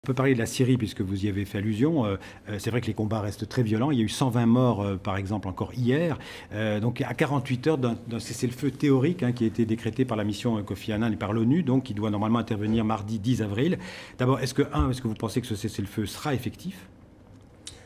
On peut parler de la Syrie puisque vous y avez fait allusion. C'est vrai que les combats restent très violents. Il y a eu 120 morts, par exemple, encore hier. Donc à 48 heures d'un cessez-le-feu théorique qui a été décrété par la mission Kofi Annan et par l'ONU, donc qui doit normalement intervenir mardi 10 avril. D'abord, est-ce que vous pensez que ce cessez-le-feu sera effectif ?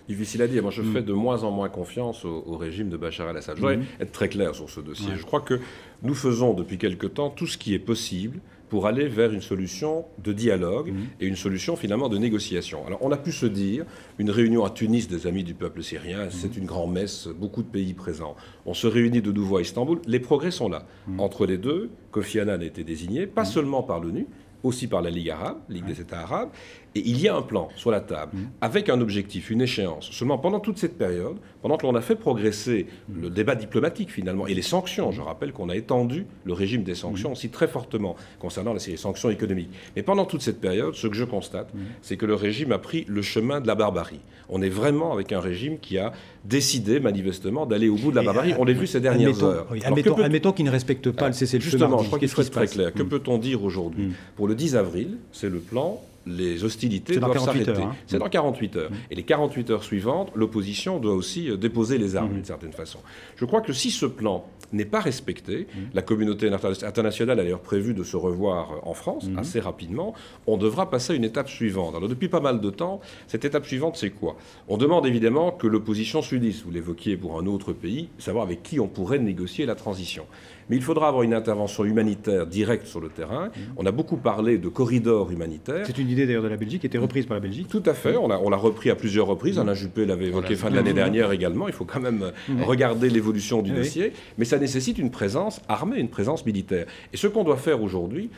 Difficile à dire. Moi, je fais de moins en moins confiance au régime de Bachar el-Assad. Je voudrais être très clair sur ce dossier. Ouais. Je crois que nous faisons depuis quelque temps tout ce qui est possible pour aller vers une solution de dialogue et une solution finalement de négociation. Alors on a pu se dire, une réunion à Tunis des amis du peuple syrien, c'est une grand-messe, beaucoup de pays présents. On se réunit de nouveau à Istanbul, les progrès sont là. Entre les deux, Kofi Annan a été désigné, pas seulement par l'ONU, aussi par la Ligue arabe, Ligue des États arabes, et il y a un plan sur la table, avec un objectif, une échéance. Seulement, pendant toute cette période, pendant que l'on a fait progresser le débat diplomatique, finalement, et les sanctions, je rappelle qu'on a étendu le régime des sanctions aussi très fortement concernant les sanctions économiques. Mais pendant toute cette période, ce que je constate, c'est que le régime a pris le chemin de la barbarie. On est vraiment avec un régime qui a décidé, manifestement, d'aller au bout de la barbarie. On l'a vu ces dernières heures. Oui, admettons qu'il ne respecte pas le cessez-le-feu. Justement, je crois qu'il faut être très clair. Que peut-on dire aujourd'hui ? Pour le 10 avril, c'est le plan. Les hostilités doivent s'arrêter. C'est dans 48 heures. Et les 48 heures suivantes, l'opposition doit aussi déposer les armes d'une certaine façon. Je crois que si ce plan n'est pas respecté, la communauté internationale a d'ailleurs prévu de se revoir en France assez rapidement, on devra passer à une étape suivante. Alors depuis pas mal de temps, cette étape suivante, c'est quoi ? On demande évidemment que l'opposition s'unisse. Vous l'évoquiez pour un autre pays, savoir avec qui on pourrait négocier la transition. Mais il faudra avoir une intervention humanitaire directe sur le terrain. On a beaucoup parlé de corridors humanitaires. C'est une idée d'ailleurs de la Belgique, qui était reprise par la Belgique. Tout à fait, on l'a repris à plusieurs reprises. Alain Juppé l'avait évoqué fin de l'année dernière également. Il faut quand même regarder l'évolution du dossier. Mais ça nécessite une présence armée, une présence militaire. Et ce qu'on doit faire aujourd'hui,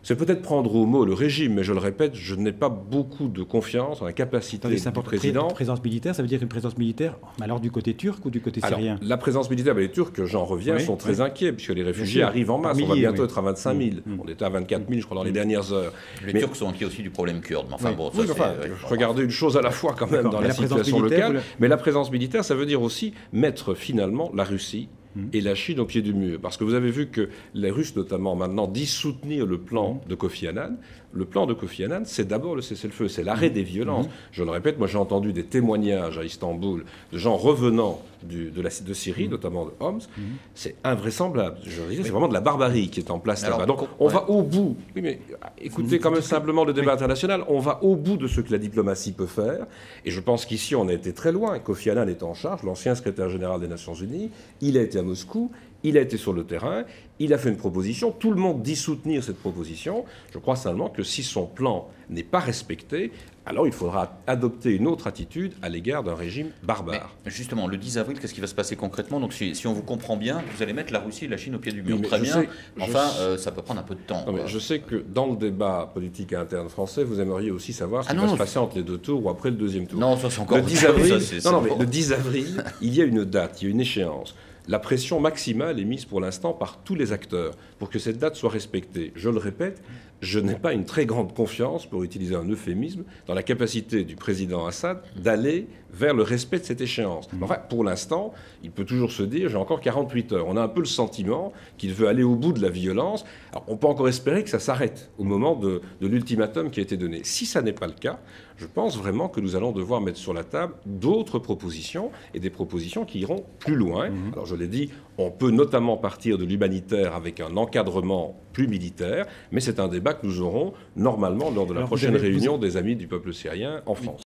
c'est peut-être prendre au mot le régime, mais je le répète, je n'ai pas beaucoup de confiance en la capacité du président. Présence militaire, ça veut dire une présence militaire, alors du côté turc ou du côté syrien ? La présence militaire, les Turcs, j'en reviens, sont très inquiets, puisque les réfugiés arrivent en masse. On va bientôt être à 25 000. On était à 24 000, je crois, dans les dernières heures. Les Turcs sont inquiets aussi du problème kurde. Enfin, bon, regardez une chose à la fois quand même dans la situation locale. Mais la présence militaire, ça veut dire aussi mettre finalement la Russie et la Chine au pied du mur. Parce que vous avez vu que les Russes, notamment, maintenant, disent soutenir le plan de Kofi Annan. Le plan de Kofi Annan, c'est d'abord le cessez-le-feu, c'est l'arrêt des violences. Je le répète, moi j'ai entendu des témoignages à Istanbul de gens revenant de Syrie, notamment de Homs. C'est invraisemblable. Je veux dire, c'est vraiment de la barbarie qui est en place là-bas. Donc on va au bout. Oui, mais écoutez quand même simplement le débat international. On va au bout de ce que la diplomatie peut faire. Et je pense qu'ici, on a été très loin. Kofi Annan est en charge, l'ancien secrétaire général des Nations Unies. Il a été à Moscou. Il a été sur le terrain, il a fait une proposition, tout le monde dit soutenir cette proposition. Je crois seulement que si son plan n'est pas respecté, alors il faudra adopter une autre attitude à l'égard d'un régime barbare. Mais justement, le 10 avril, qu'est-ce qui va se passer concrètement ? Donc si on vous comprend bien, vous allez mettre la Russie et la Chine au pied du mur. Très bien, ça peut prendre un peu de temps. Non, mais je sais que dans le débat politique interne français, vous aimeriez aussi savoir ce qui va se passer entre les deux tours ou après le deuxième tour. Non, ça c'est encore... Le 10 avril, le 10 avril, il y a une date, il y a une échéance. La pression maximale est mise pour l'instant par tous les acteurs pour que cette date soit respectée. Je le répète, je n'ai pas une très grande confiance, pour utiliser un euphémisme, dans la capacité du président Assad d'aller vers le respect de cette échéance. Enfin, pour l'instant, il peut toujours se dire, j'ai encore 48 heures. On a un peu le sentiment qu'il veut aller au bout de la violence. Alors, on peut encore espérer que ça s'arrête au moment de l'ultimatum qui a été donné. Si ça n'est pas le cas, je pense vraiment que nous allons devoir mettre sur la table d'autres propositions, et des propositions qui iront plus loin. Alors, je l'ai dit, on peut notamment partir de l'humanitaire avec un encadrement plus militaire, mais c'est un débat que nous aurons normalement lors de la prochaine réunion des amis du peuple syrien en France.